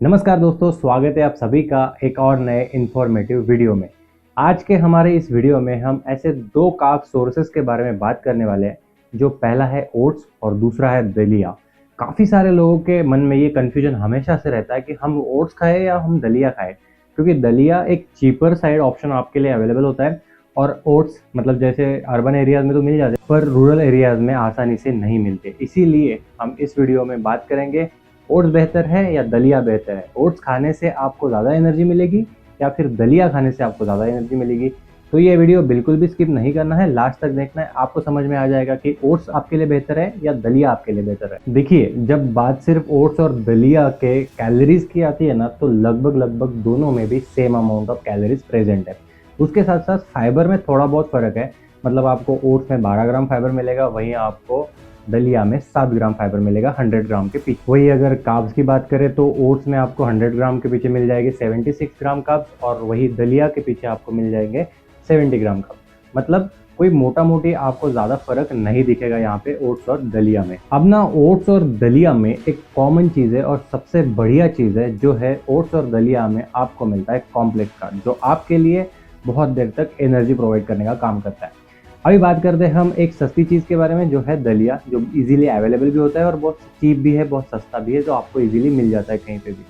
नमस्कार दोस्तों, स्वागत है आप सभी का एक और नए इन्फॉर्मेटिव वीडियो में। आज के हमारे इस वीडियो में हम ऐसे दो कार्ब सोर्सेस के बारे में बात करने वाले हैं, जो पहला है ओट्स और दूसरा है दलिया। काफ़ी सारे लोगों के मन में ये कन्फ्यूजन हमेशा से रहता है कि हम ओट्स खाएं या हम दलिया खाएं, क्योंकि दलिया एक चीपर साइड ऑप्शन आपके लिए अवेलेबल होता है और ओट्स मतलब जैसे अर्बन एरियाज में तो मिल जाते हैं, पर रूरल एरियाज में आसानी से नहीं मिलते। इसीलिए हम इस वीडियो में बात करेंगे ओट्स बेहतर है या दलिया बेहतर है। ओट्स खाने से आपको ज़्यादा एनर्जी मिलेगी या फिर दलिया खाने से आपको ज़्यादा एनर्जी मिलेगी। तो ये वीडियो बिल्कुल भी स्किप नहीं करना है, लास्ट तक देखना है, आपको समझ में आ जाएगा कि ओट्स आपके लिए बेहतर है या दलिया आपके लिए बेहतर है। देखिए, जब बात सिर्फ ओट्स और दलिया के कैलोरीज की आती है ना, तो लगभग दोनों में भी same amount of calories present है। उसके साथ साथ फाइबर में थोड़ा बहुत फ़र्क है, मतलब आपको ओट्स में 12 ग्राम फाइबर मिलेगा, वहीं आपको दलिया में 7 ग्राम फाइबर मिलेगा 100 ग्राम के पीछे। वही अगर कार्ब्स की बात करें तो ओट्स में आपको 100 ग्राम के पीछे मिल जाएंगे 76 ग्राम कार्ब्स, और वही दलिया के पीछे आपको मिल जाएंगे 70 ग्राम कार्ब्स। मतलब कोई मोटा मोटी आपको ज़्यादा फर्क नहीं दिखेगा यहाँ पे ओट्स और दलिया में। अब ना ओट्स और दलिया में एक कॉमन चीज़ है और सबसे बढ़िया चीज़ है, जो है ओट्स और दलिया में आपको मिलता है कॉम्प्लेक्स कार्ब, जो आपके लिए बहुत देर तक एनर्जी प्रोवाइड करने का काम करता है। अभी बात करते हैं हम एक सस्ती चीज़ के बारे में, जो है दलिया, जो इजीली अवेलेबल भी होता है और बहुत चीप भी है, बहुत सस्ता भी है, जो आपको इजीली मिल जाता है कहीं पे भी।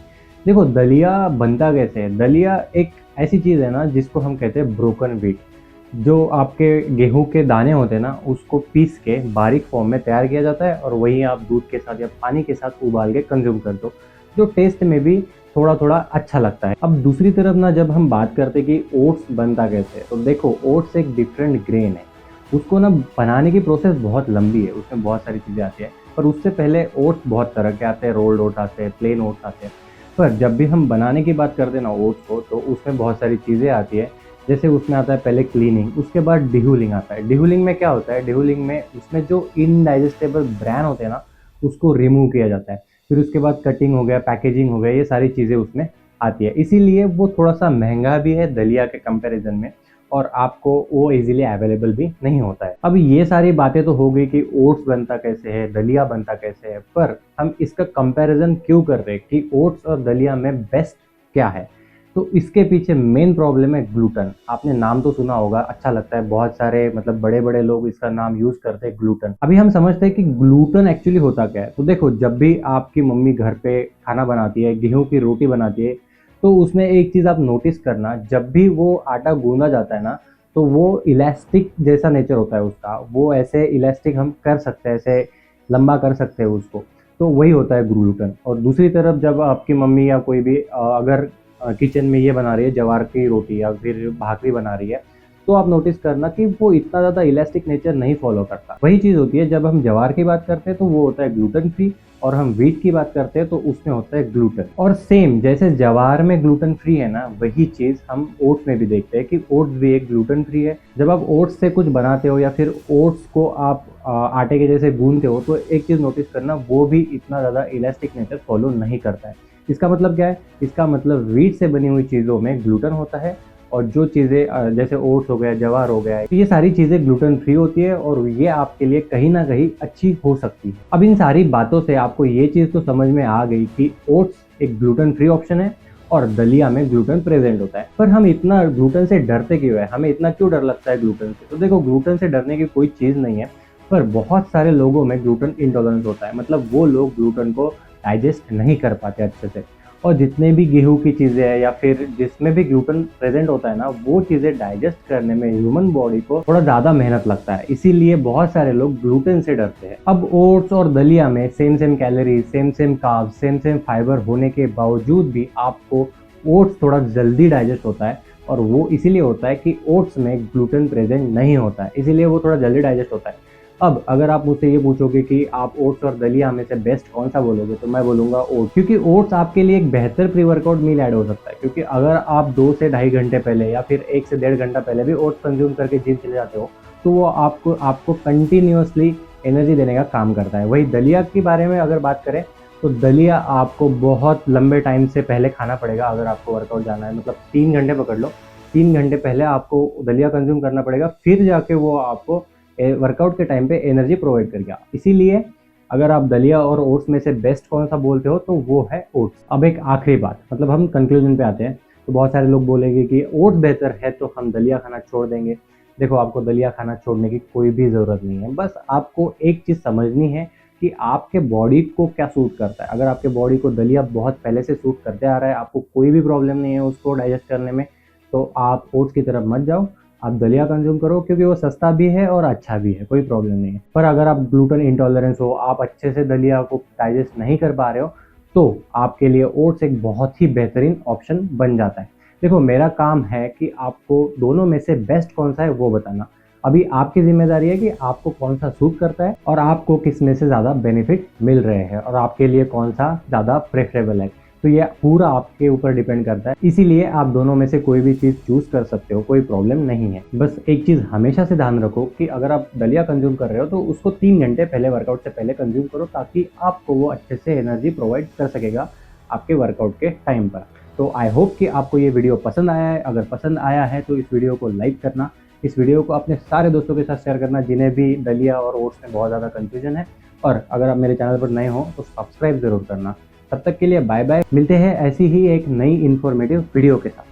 देखो, दलिया बनता कैसे है। दलिया एक ऐसी चीज़ है ना जिसको हम कहते हैं ब्रोकन व्हीट। जो आपके गेहूं के दाने होते हैं ना, उसको पीस के बारीक फॉर्म में तैयार किया जाता है और वही आप दूध के साथ या पानी के साथ उबाल के कंज्यूम कर दो, जो टेस्ट में भी थोड़ा थोड़ा अच्छा लगता है। अब दूसरी तरफ ना, जब हम बात करते हैं कि ओट्स बनता कैसे है, तो देखो, ओट्स एक डिफरेंट ग्रेन है। उसको ना बनाने की प्रोसेस बहुत लंबी है, उसमें बहुत सारी चीज़ें आती है, पर उससे पहले ओट्स बहुत तरह के आते हैं, रोल्ड ओट्स आते हैं, प्लेन ओट्स आते हैं। पर जब भी हम बनाने की बात करते हैं ना ओट्स को, तो उसमें बहुत सारी चीज़ें आती है। जैसे उसमें आता है पहले क्लीनिंग, उसके बाद डिहूलिंग आता है। डिहूलिंग में क्या होता है, डिहूलिंग में उसमें जो इनडाइजेस्टेबल ब्रैन होते हैं ना, उसको रिमूव किया जाता है। फिर उसके बाद कटिंग हो गया, पैकेजिंग हो गया, ये सारी चीज़ें उसमें आती है। इसीलिए वो थोड़ा सा महंगा भी है दलिया के कंपैरिजन में, और आपको वो इजीली अवेलेबल भी नहीं होता है। अब ये सारी बातें तो हो गई कि ओट्स बनता कैसे है, दलिया बनता कैसे है, पर हम इसका कंपैरिजन क्यों कर रहे हैं कि ओट्स और दलिया में बेस्ट क्या है। तो इसके पीछे मेन प्रॉब्लम है ग्लूटन। आपने नाम तो सुना होगा, अच्छा लगता है, बहुत सारे मतलब बड़े बड़े लोग इसका नाम यूज करते हैं, ग्लूटन। अभी हम समझते हैं कि ग्लूटन एक्चुअली होता क्या है। तो देखो, जब भी आपकी मम्मी घर पे खाना बनाती है, गेहूं की रोटी बनाती है, तो उसमें एक चीज़ आप नोटिस करना, जब भी वो आटा गूंदा जाता है ना, तो वो इलास्टिक जैसा नेचर होता है उसका। वो ऐसे इलास्टिक हम कर सकते हैं, ऐसे लंबा कर सकते हैं उसको, तो वही होता है ग्लूटन। और दूसरी तरफ जब आपकी मम्मी या कोई भी अगर किचन में ये बना रही है, ज्वार की रोटी या फिर भाकरी बना रही है, तो आप नोटिस करना कि वो इतना ज़्यादा इलास्टिक नेचर नहीं फॉलो करता। वही चीज़ होती है जब हम ज्वार की बात करते हैं तो वो होता है ग्लूटन फ्री, और हम व्हीट की बात करते हैं तो उसमें होता है ग्लूटन। और सेम जैसे ज्वार में ग्लूटन फ्री है ना, वही चीज़ हम ओट्स में भी देखते हैं कि ओट्स भी एक ग्लूटन फ्री है। जब आप ओट्स से कुछ बनाते हो या फिर ओट्स को आप आटे के जैसे गूंदते हो, तो एक चीज़ नोटिस करना, वो भी इतना ज़्यादा इलास्टिक नेचर फॉलो नहीं करता है। इसका मतलब क्या है, इसका मतलब व्हीट से बनी हुई चीज़ों में ग्लूटन होता है, और जो चीज़ें जैसे ओट्स हो गया, ज्वार हो गया, तो ये सारी चीज़ें ग्लूटन फ्री होती है और ये आपके लिए कहीं ना कहीं अच्छी हो सकती है। अब इन सारी बातों से आपको ये चीज़ तो समझ में आ गई कि ओट्स एक ग्लूटन फ्री ऑप्शन है और दलिया में ग्लूटन प्रेजेंट होता है। पर हम इतना ग्लूटन से डरते क्यों है, हमें इतना क्यों डर लगता है ग्लूटन से। तो देखो, ग्लूटन से डरने की कोई चीज़ नहीं है, पर बहुत सारे लोगों में ग्लूटन इंटॉलरेंस होता है। मतलब वो लोग ग्लूटन को डाइजेस्ट नहीं कर पाते अच्छे से, और जितने भी गेहूं की चीज़ें हैं या फिर जिसमें भी ग्लूटन प्रेजेंट होता है ना, वो चीज़ें डाइजेस्ट करने में ह्यूमन बॉडी को थोड़ा ज़्यादा मेहनत लगता है। इसीलिए बहुत सारे लोग ग्लूटेन से डरते हैं। अब ओट्स और दलिया में same calorie, same carb, same fibre होने के बावजूद भी आपको ओट्स थोड़ा जल्दी डाइजेस्ट होता है, और वो इसीलिए होता है कि ओट्स में ग्लूटेन प्रेजेंट नहीं होता है, इसीलिए वो थोड़ा जल्दी डाइजेस्ट होता है। अब अगर आप मुझसे ये पूछोगे कि आप ओट्स और दलिया में से बेस्ट कौन सा बोलोगे, तो मैं बोलूँगा ओट्स, क्योंकि ओट्स आपके लिए एक बेहतर प्री वर्कआउट मील ऐड हो सकता है। क्योंकि अगर आप 2 से ढाई घंटे पहले या फिर 1 से 1.5 घंटा पहले भी ओट्स कंज्यूम करके जिम चले जाते हो, तो वो आपको कंटिन्यूसली एनर्जी देने का काम करता है। वही दलिया के बारे में अगर बात करें, तो दलिया आपको बहुत लंबे टाइम से पहले खाना पड़ेगा। अगर आपको वर्कआउट जाना है, मतलब 3 घंटे पकड़ लो, 3 घंटे पहले आपको दलिया कंज्यूम करना पड़ेगा, फिर जाके वो आपको वर्कआउट के टाइम पे एनर्जी प्रोवाइड करेगा। इसीलिए अगर आप दलिया और ओट्स में से बेस्ट कौन सा बोलते हो तो वो है ओट्स। अब एक आखिरी बात, मतलब हम कंक्लूजन पे आते हैं। तो बहुत सारे लोग बोलेंगे कि ओट्स बेहतर है तो हम दलिया खाना छोड़ देंगे। देखो, आपको दलिया खाना छोड़ने की कोई भी ज़रूरत नहीं है। बस आपको एक चीज़ समझनी है कि आपके बॉडी को क्या सूट करता है। अगर आपके बॉडी को दलिया बहुत पहले से सूट करते आ रहा है, आपको कोई भी प्रॉब्लम नहीं है उसको डाइजेस्ट करने में, तो आप ओट्स की तरफ मत जाओ, आप दलिया कंज्यूम करो, क्योंकि वो सस्ता भी है और अच्छा भी है, कोई प्रॉब्लम नहीं है। पर अगर आप ग्लूटेन इंटॉलरेंस हो, आप अच्छे से दलिया को डाइजेस्ट नहीं कर पा रहे हो, तो आपके लिए ओट्स एक बहुत ही बेहतरीन ऑप्शन बन जाता है। देखो, मेरा काम है कि आपको दोनों में से बेस्ट कौन सा है वो बताना। अभी आपकी जिम्मेदारी है कि आपको कौन सा सूट करता है और आपको किस में से ज़्यादा बेनिफिट मिल रहे हैं और आपके लिए कौन सा ज़्यादा प्रेफरेबल है। तो ये पूरा आपके ऊपर डिपेंड करता है, इसीलिए आप दोनों में से कोई भी चीज़ चूज कर सकते हो, कोई प्रॉब्लम नहीं है। बस एक चीज़ हमेशा से ध्यान रखो कि अगर आप दलिया कंज्यूम कर रहे हो तो उसको 3 घंटे पहले, वर्कआउट से पहले कंज्यूम करो, ताकि आपको वो अच्छे से एनर्जी प्रोवाइड कर सकेगा आपके वर्कआउट के टाइम पर। तो आई होप कि आपको ये वीडियो पसंद आया है। अगर पसंद आया है तो इस वीडियो को लाइक करना, इस वीडियो को अपने सारे दोस्तों के साथ शेयर करना जिन्हें भी दलिया और ओट्स में बहुत ज़्यादा कंफ्यूजन है। और अगर आप मेरे चैनल पर नए हो तो सब्सक्राइब ज़रूर करना। तब तक के लिए बाय बाय, मिलते हैं ऐसी ही एक नई इन्फॉर्मेटिव वीडियो के साथ।